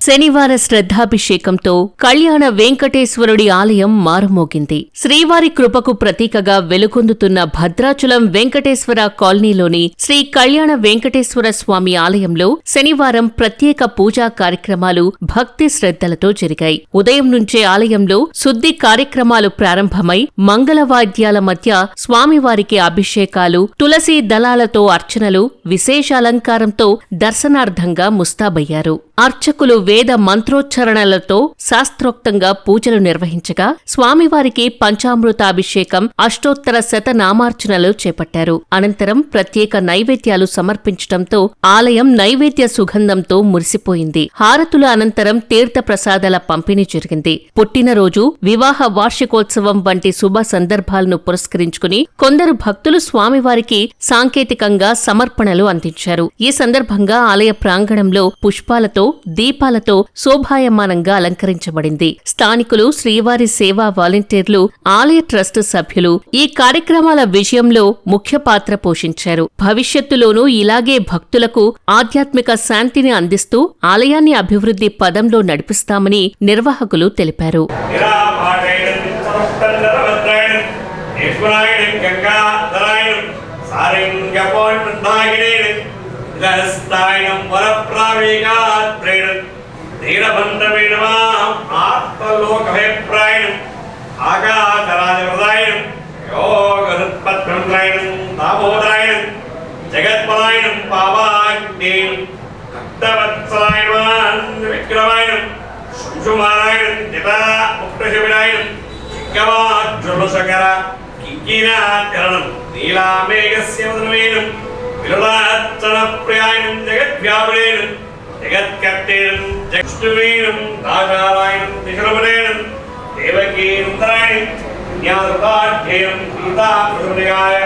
శనివార శ్రద్ధాభిషేకంతో కళ్యాణ వెంకటేశ్వరుడి ఆలయం మారుమోగింది. శ్రీవారి కృపకు ప్రతీకగా వెలుగొందుతున్న భద్రాచలం వెంకటేశ్వర కాలనీలోని శ్రీ కళ్యాణ వెంకటేశ్వర స్వామి ఆలయంలో శనివారం ప్రత్యేక పూజా కార్యక్రమాలు భక్తి శ్రద్ధలతో జరిగాయి. ఉదయం నుంచే ఆలయంలో శుద్ధి కార్యక్రమాలు ప్రారంభమై మంగళవాద్యాల మధ్య స్వామివారికి అభిషేకాలు, తులసీ దళాలతో అర్చనలు, విశేషాలంకారంతో దర్శనార్థంగా ముస్తాబయ్యారు. అర్చకులు వేద మంత్రోచ్చరణలతో శాస్త్రోక్తంగా పూజలు నిర్వహించగా స్వామివారికి పంచామృతాభిషేకం, అష్టోత్తర శతనామార్చనలు చేపట్టారు. అనంతరం ప్రత్యేక నైవేద్యాలు సమర్పించటంతో ఆలయం నైవేద్య సుగంధంతో మురిసిపోయింది. హారతుల అనంతరం తీర్థ ప్రసాదాల పంపిణీ జరిగింది. పుట్టినరోజు, వివాహ వార్షికోత్సవం వంటి శుభ సందర్భాలను పురస్కరించుకుని కొందరు భక్తులు స్వామివారికి సాంకేతికంగా సమర్పణలు అందించారు. ఈ సందర్భంగా ఆలయ ప్రాంగణంలో పుష్పాలతో, దీపాలతో శోభాయమానంగా అలంకరించబడింది. స్థానికులు, శ్రీవారి సేవా వాలంటీర్లు, ఆలయ ట్రస్ట్ సభ్యులు ఈ కార్యక్రమాల విజయంలో ముఖ్య పాత్ర పోషించారు. భవిష్యత్తులోనూ ఇలాగే భక్తులకు ఆధ్యాత్మిక శాంతిని అందిస్తూ ఆలయాన్ని అభివృద్ధి పదంలో నడిపిస్తామని నిర్వాహకులు తెలిపారు. స్థాయినం వరప్రావేగాత్ ప్రేరణ నీలబంధమేనమాం ఆత్మలోకభయప్రాయణం ఆకాశరాజప్రదాయనం యోగరుత్పత్ప్రాయణం దామోదరాయణం జగత్పలాయనం పావాగ్నేయం భక్తవత్సలాయనం విక్రమాయణం శంశుమారాయణం జితా ముక్తశిబిరాయణం చిక్కవాజ్వలశకర కింకినాచరణం నీలామేఘస్య వదనమేనం విరుళార్చనప్రియాయనం జగద్వ్యాపురేణం జగత్కర్తేనం జగష్టువేణం దాశారాయణం దిశరమణేనం దేవకీనందరాయణం జ్ఞానృతాఢ్యేయం సీతాప్రసమనిగాయ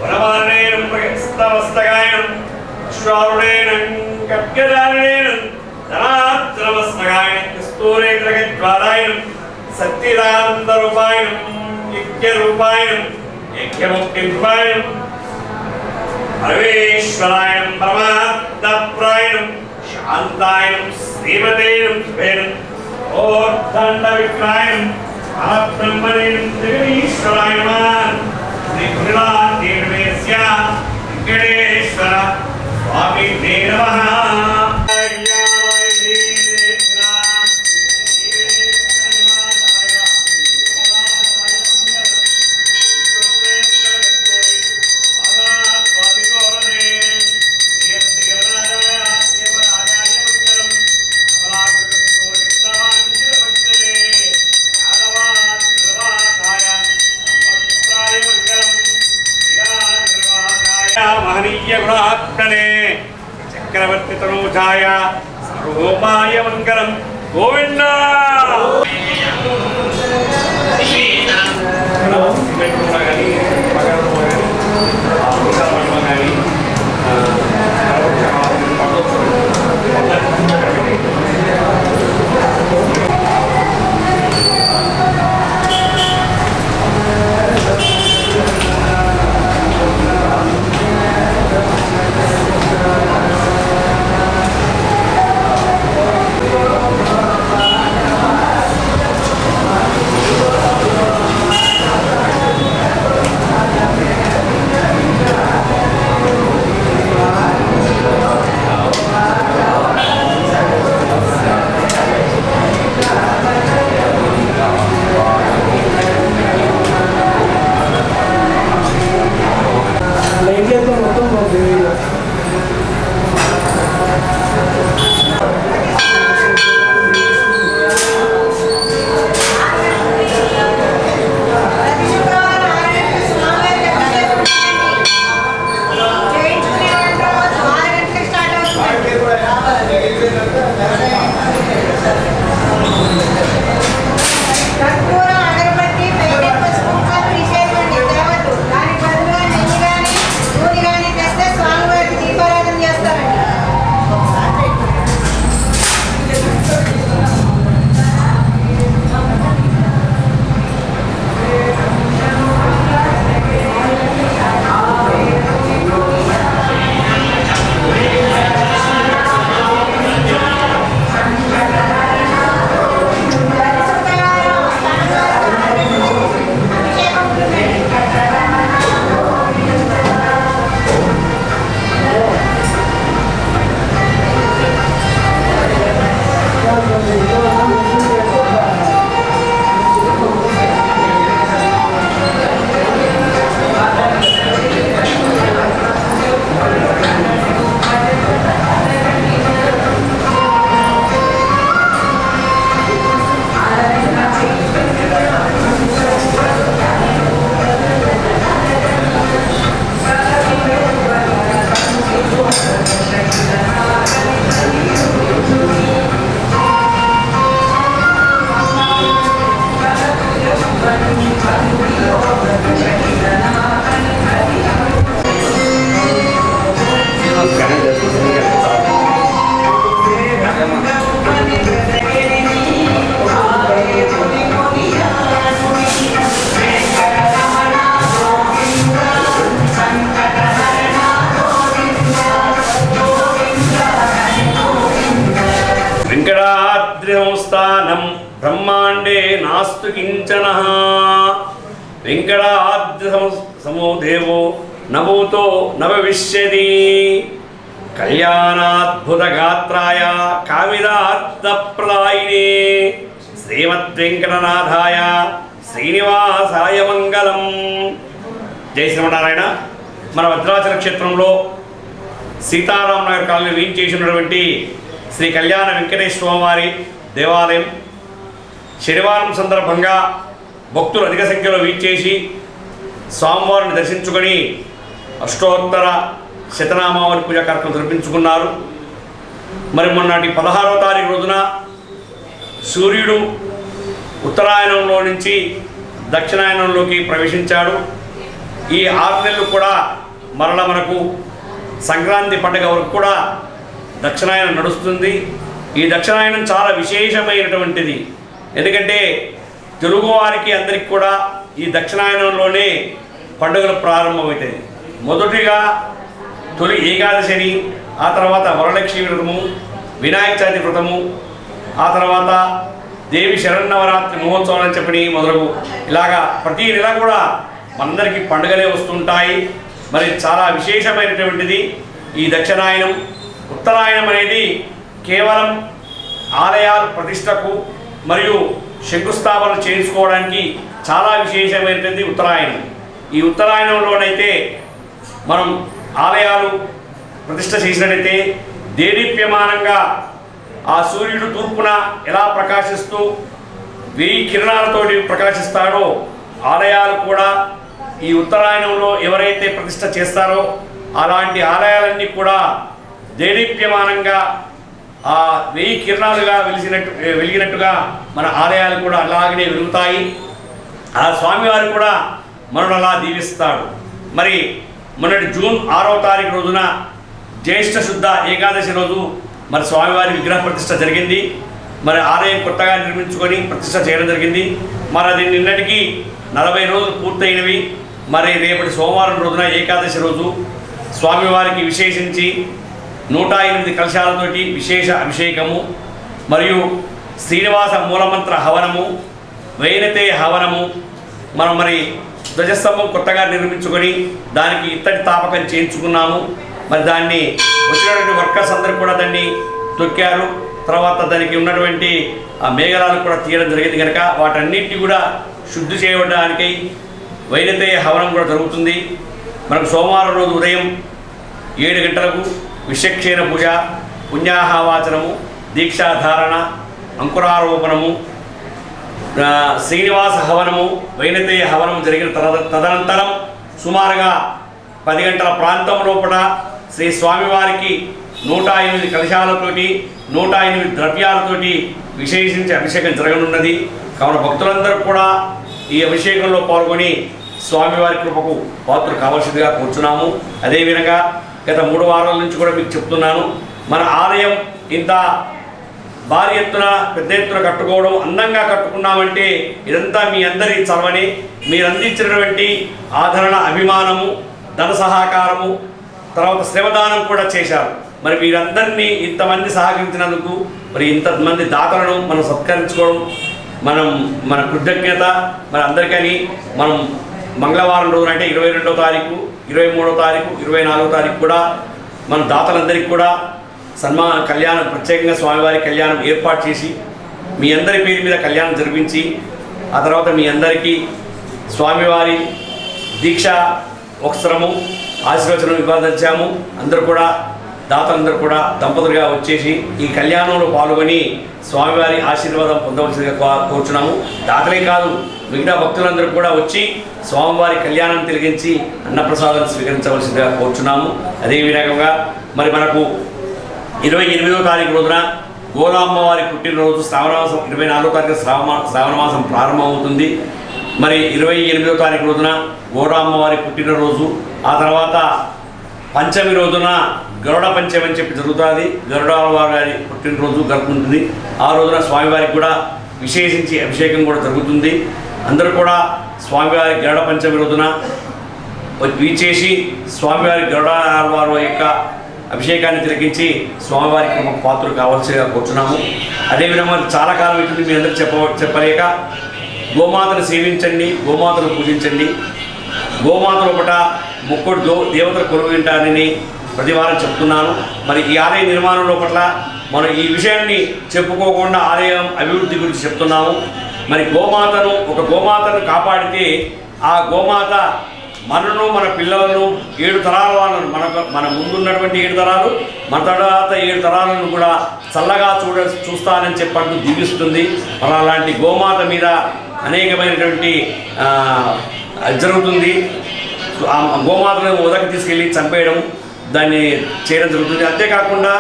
వనమానేనం ప్రగస్తమస్తకాయనం అశ్వారుణేనం కప్యదారణేనం ధనార్చనమస్తకాయనం కస్తూరేంద్రగజ్వారాయణం సత్యదానందరూపాయనం యజ్ఞరూపాయనం యజ్ఞముక్తిరూపాయనం పరమేశ్వరాయణం పరమాత్మప్రాయణం శాంతాయనం శ్రీమతేనం శుభేనం ఓర్ధండవిక్రాయణం ఆత్మబ్రహ్మణేనం జగదీశ్వరాయ నమః శ్రీ గురునాథేర్వేస్య వెంకటేశ్వర స్వామినే నమః. చక్రవర్తి తనూజాయ సర్వోమాయ మంగళం గోవింద. స్థానం బ్రహ్మాండే నాస్తు కించన వెంకటాద్రి సమో దేవో నభూతో నభవిష్యతి కళ్యాణాద్భుత గాత్రాయ కామిదార్థప్రదాయినే శ్రీమద్వెంకటనాథాయ శ్రీనివాసాయ మంగళం. జై శ్రీమన్నారాయణ. మన భద్రాచల క్షేత్రంలో సీతారామనగర్ కాలనీ వీం చేసినటువంటి శ్రీ కళ్యాణ వెంకటేశ్వర వారి దేవాలయం శనివారం సందర్భంగా భక్తులు అధిక సంఖ్యలో వీచేసి స్వామివారిని దర్శించుకొని అష్టోత్తర శతనామావళి పూజా కార్యక్రమం జరిపించుకున్నారు. మరి మొన్నటి 16వ తారీఖు రోజున సూర్యుడు ఉత్తరాయణంలో నుంచి దక్షిణాయనంలోకి ప్రవేశించాడు. ఈ 6 నెలలు కూడా మరల మనకు సంక్రాంతి పండుగ వరకు కూడా దక్షిణాయనం నడుస్తుంది. ఈ దక్షిణాయనం చాలా విశేషమైనటువంటిది. ఎందుకంటే తెలుగువారికి అందరికీ కూడా ఈ దక్షిణాయనంలోనే పండుగలు ప్రారంభమవుతాయి. మొదటిగా తొలి ఏకాదశిని, ఆ తర్వాత వరలక్ష్మి వ్రతము, వినాయక చవితి వ్రతము, ఆ తర్వాత దేవి శరన్నవరాత్రి మహోత్సవాలు అని చెప్పని మొదలగు ఇలాగా ప్రతి నెల కూడా మనందరికీ పండుగలే వస్తుంటాయి. మరి చాలా విశేషమైనటువంటిది ఈ దక్షిణాయనం. ఉత్తరాయణం అనేది కేవలం ఆలయాల ప్రతిష్టకు మరియు శంకుస్థాపన చేసుకోవడానికి చాలా విశేషమైనటువంటి ఉత్తరాయణం. ఈ ఉత్తరాయణంలోనైతే మనం ఆలయాలు ప్రతిష్ట చేసినట్టయితే దేదీప్యమానంగా ఆ సూర్యుడు తూర్పున ఎలా ప్రకాశిస్తూ 1000 కిరణాలతోటి ప్రకాశిస్తాడో ఆలయాలు కూడా ఈ ఉత్తరాయణంలో ఎవరైతే ప్రతిష్ట చేస్తారో అలాంటి ఆలయాలన్నీ కూడా దేదీప్యమానంగా ఆ 1000 కిరణాలుగా వెలిగినట్టుగా మన ఆలయాలు కూడా అలాగనే వెలుగుతాయి. ఆ స్వామివారు కూడా మనను అలా దీవిస్తాడు. మరి మొన్నటి జూన్ 6వ తారీఖు రోజున జ్యేష్ఠ శుద్ధ ఏకాదశి రోజు మరి స్వామివారి విగ్రహ ప్రతిష్ట జరిగింది. మరి ఆలయం కొత్తగా నిర్మించుకొని ప్రతిష్ట చేయడం జరిగింది. మరి అది నిన్నటికి 40 రోజులు పూర్తయినవి. మరి రేపటి సోమవారం రోజున ఏకాదశి రోజు స్వామివారికి విశేషించి 108 కలశాలతోటి విశేష అభిషేకము మరియు శ్రీనివాస మూలమంత్ర హవనము, వైనతే హవనము, మనం మరి ధ్వజస్తంభం కొత్తగా నిర్మించుకొని దానికి ఇత్తడి తాపకం చేయించుకున్నాము. మరి దాన్ని వచ్చినటువంటి వర్కర్స్ అందరూ కూడా దాన్ని తొక్కారు. తర్వాత దానికి ఉన్నటువంటి ఆ మేఘాలను కూడా తీయడం జరిగింది. కనుక వాటన్నిటిని కూడా శుద్ధి చేయడానికై వైనతే హవనం కూడా జరుగుతుంది. మనకు సోమవారం రోజు ఉదయం 7 గంటలకు విశ్వక్షేణ పూజ, పుణ్యాహవాచనము, దీక్షాధారణ, అంకురారోపణము, శ్రీనివాస హవనము, వైనతేయ హవనము జరిగిన తదనంతరం సుమారుగా 10 గంటల ప్రాంతం లోపల శ్రీ స్వామివారికి 108 కలశాలతోటి 108 ద్రవ్యాలతోటి విశేషించి అభిషేకం జరగనున్నది. కావున భక్తులందరూ కూడా ఈ అభిషేకంలో పాల్గొని స్వామివారి కృపకు పాత్రలు కావాల్సిందిగా కూర్చున్నాము. అదేవిధంగా గత 3 వారాల నుంచి కూడా మీకు చెప్తున్నాను, మన ఆలయం ఇంత భారీ ఎత్తున పెద్ద ఎత్తున కట్టుకోవడం, అందంగా కట్టుకున్నామంటే ఇదంతా మీ అందరి చలవని, మీరు అందించినటువంటి ఆదరణ, అభిమానము, ధన సహకారము, తర్వాత శ్రమదానం కూడా చేశారు. మరి వీరందరినీ ఇంతమంది సహకరించినందుకు మరి ఇంతమంది దాతలను మనం సత్కరించుకోవడం మన కృతజ్ఞత. మరి అందరికని మనం మంగళవారం రోజున అంటే 22వ తారీఖు, 23వ తారీఖు, 24వ తారీఖు కూడా మన దాతలందరికీ కూడా కళ్యాణం, ప్రత్యేకంగా స్వామివారి కళ్యాణం ఏర్పాటు చేసి మీ అందరి పేరు మీద కళ్యాణం జరిపించి ఆ తర్వాత మీ అందరికీ స్వామివారి దీక్ష వస్త్రము ఆశీర్వచనం ఇవ్వదలిచాము. అందరూ కూడా దాతలందరూ కూడా దంపతులుగా వచ్చేసి ఈ కళ్యాణంలో పాల్గొని స్వామివారి ఆశీర్వాదం పొందవలసిందిగా కోరుచున్నాము. దాతలే కాదు, మిగతా భక్తులందరూ కూడా వచ్చి స్వామివారి కళ్యాణం తిరిగించి అన్నప్రసాదం స్వీకరించవలసిందిగా కోరుచున్నాము. అదేవిధంగా మరి మనకు 28వ తారీఖు రోజున గోదామ్మవారి పుట్టినరోజు, శ్రావణమాసం 24వ తారీఖు శ్రావణమాసం ప్రారంభమవుతుంది. మరి 28వ తారీఖు రోజున గోదామ్మవారి పుట్టినరోజు, ఆ తర్వాత పంచమి రోజున గరుడ పంచమి అని చెప్పి జరుగుతుంది. గరుడవారి గారి పుట్టినరోజు జరుగుతుంది. ఆ రోజున స్వామివారికి కూడా విశేషించి అభిషేకం కూడా జరుగుతుంది. అందరూ కూడా స్వామివారి గరుడ పంచమి రోజున వీచేసి స్వామివారి గరుడవారి యొక్క అభిషేకాన్ని తిలకించి స్వామివారికి ఒక పాత్రలు కావాల్సిగా కూర్చున్నాము. అదేవిధంగా చాలా కాలం అవుతుంది మీ అందరూ చెప్పలేక గోమాతను సేవించండి, గోమాతను పూజించండి. గోమాత లోపల ముక్కోటి దేవతలు కొలువుంటారని ప్రతి వారం చెప్తున్నాను. మరి ఈ ఆలయ నిర్మాణం లోపల మనం ఈ విషయాన్ని చెప్పుకోకుండా ఆలయం అభివృద్ధి గురించి చెప్తున్నాము. మరి ఒక గోమాతను కాపాడితే ఆ గోమాత మనను, మన పిల్లలను, 7 తరాల వాళ్ళను, మన ముందున్నటువంటి 7 తరాలు, మన తర్వాత 7 తరాలను కూడా చల్లగా చూస్తానని చెప్పంటూ దీవిస్తుంది. మరి అలాంటి గోమాత మీద అనేకమైనటువంటి జరుగుతుంది. ఆ గోమాతను ఉదక తీసుకెళ్ళి చంపేయడం, దాన్ని చేయడం జరుగుతుంది. అంతేకాకుండా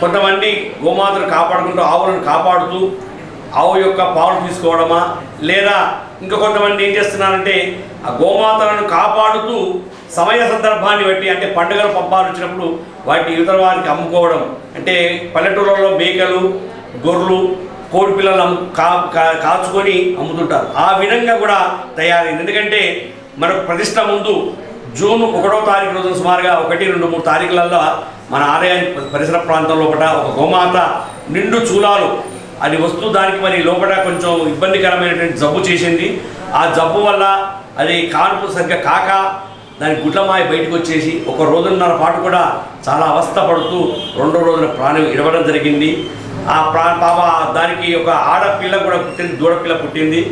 కొంతమంది గోమాతను కాపాడుకుంటూ ఆవులను కాపాడుతూ ఆవు యొక్క పాలు తీసుకోవడమా, లేదా ఇంకా కొంతమంది ఏం చేస్తున్నారంటే ఆ గోమాతలను కాపాడుతూ సమయ సందర్భాన్ని బట్టి, అంటే పండుగలు పబ్బాలు వచ్చినప్పుడు వాటిని ఇతర వారికి అమ్ముకోవడం. అంటే పల్లెటూళ్ళలో మేకలు, గొర్రెలు, కోడి పిల్లలు కాచుకొని అమ్ముతుంటారు. ఆ విధంగా కూడా తయారైంది. ఎందుకంటే మనకు ప్రతిష్ట ముందు జూన్ 1వ తారీఖు రోజున సుమారుగా 1, 2, 3 తారీఖులలో మన ఆలయానికి పరిసర ప్రాంతంలో ఒక గోమాత నిండు చూలాలు అది వస్తూ దానికి మరి లోపల కొంచెం ఇబ్బందికరమైనటువంటి జబ్బు చేసింది. ఆ జబ్బు వల్ల అది కాన్పు సరిగ్గా కాక దాని గుడ్లమాయ బయటకు వచ్చేసి 1 రోజున్నర పాటు కూడా చాలా అవస్థ పడుతూ 2వ రోజున ప్రాణం ఇడవడం జరిగింది. ఆ పాప దానికి ఒక ఆడపిల్ల కూడా పుట్టింది, దూడపిల్ల పుట్టింది.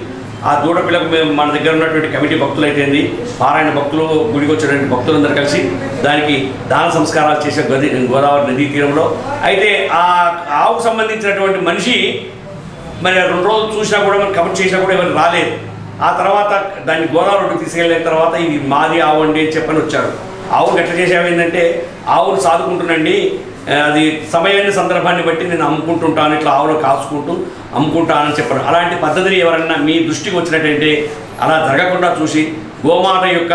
ఆ దూడపిల్లకు మేము మన దగ్గర ఉన్నటువంటి కమిటీ భక్తులు అయితేంది, పారాయణ భక్తులు, గుడికి వచ్చినటువంటి భక్తులందరూ కలిసి దానికి దాన సంస్కారాలు చేసే గోదావరి నదీ తీరంలో. అయితే ఆ ఆవుకు సంబంధించినటువంటి మనిషి మరి 2 రోజులు చూసినా కూడా మరి కమిటీ చేసినా కూడా ఎవరు రాలేదు. ఆ తర్వాత దాన్ని గోదావరికి తీసుకెళ్ళిన తర్వాత ఇది మాది ఆవు అండి అని చెప్పని వచ్చాడు. ఆవును ఎట్లా చేసేవి ఏంటంటే, ఆవును సాదుకుంటున్నాండి, అది సమయాన్ని సందర్భాన్ని బట్టి నేను అమ్ముకుంటుంటాను, ఇట్లా ఆవులు కాచుకుంటూ అమ్ముకుంటానని చెప్పాను. అలాంటి పద్ధతిని ఎవరన్నా మీ దృష్టికి వచ్చినట్టయితే అలా జరగకుండా చూసి గోమాత యొక్క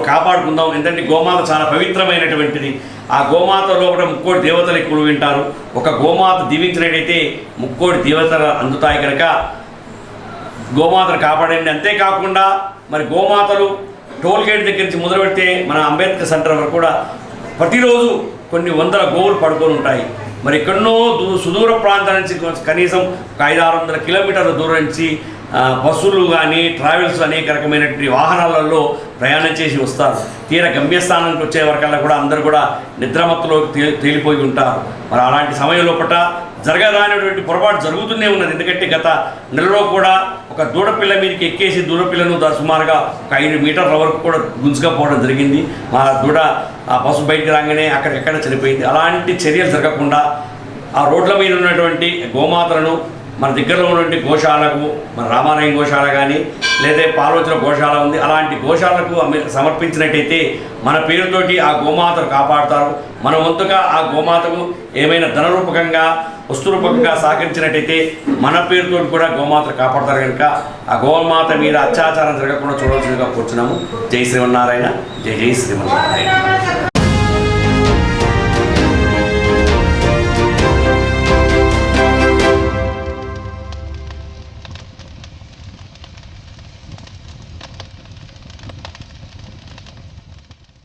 కాపాడుకుందాం. ఎందుకంటే గోమాత చాలా పవిత్రమైనటువంటిది. ఆ గోమాత లోపల 3 దేవతలు ఎక్కువ వింటారు. ఒక గోమాత దీవించినట్టయితే 3 దేవతలు అందుతాయి కనుక గోమాతను కాపాడండి. అంతేకాకుండా మరి గోమాతలు టోల్ గేట్ దగ్గర నుంచి మొదలు పెడితే మన అంబేద్కర్ సెంటర్ వరకు కూడా ప్రతిరోజు కొన్ని వందల గోవులు పడుకొని ఉంటాయి. మరి ఎక్కడో సుదూర ప్రాంతాల నుంచి కనీసం 500-600 కిలోమీటర్ల దూరం నుంచి బస్సులు కానీ ట్రావెల్స్ అనేక రకమైనటువంటి వాహనాలలో ప్రయాణం చేసి వస్తారు. తీర గమ్యస్థానానికి వచ్చే వరకల్లా కూడా అందరూ కూడా నిద్రమత్తులో తేలిపోయి ఉంటారు. మరి అలాంటి సమయం లోపల జరగరానటువంటి పొరపాటు జరుగుతూనే ఉన్నది. ఎందుకంటే గత నెలలో కూడా ఒక దూడపిల్ల మీదకి ఎక్కేసి దూడపిల్లను సుమారుగా 5 మీటర్ల వరకు కూడా గుంజుకపోవడం జరిగింది. మా దూడ ఆ బస్సు బయటికి రాగానే అక్కడెక్కడ చనిపోయింది. అలాంటి చర్యలు జరగకుండా ఆ రోడ్ల మీద ఉన్నటువంటి గోమాతలను మన దగ్గరలో ఉన్నటువంటి గోశాలకు, మన రామాలయం గోశాల కానీ లేదా పార్వతుల గోశాల ఉంది, అలాంటి గోశాలకు సమర్పించినట్టయితే మన పేరుతోటి ఆ గోమాతను కాపాడుతారు. మన వంతుగా ఆ గోమాతకు ఏమైనా ధనరూపకంగా, వస్తురూపకంగా సహకరించినట్టయితే మన పేరుతో కూడా గోమాతను కాపాడతారు. కనుక ఆ గోమాత మీద అత్యాచారం జరగకుండా చూడవలసిందిగా కూర్చున్నాము. జై శ్రీమన్నారాయణ, జై జై శ్రీమన్నారాయణ.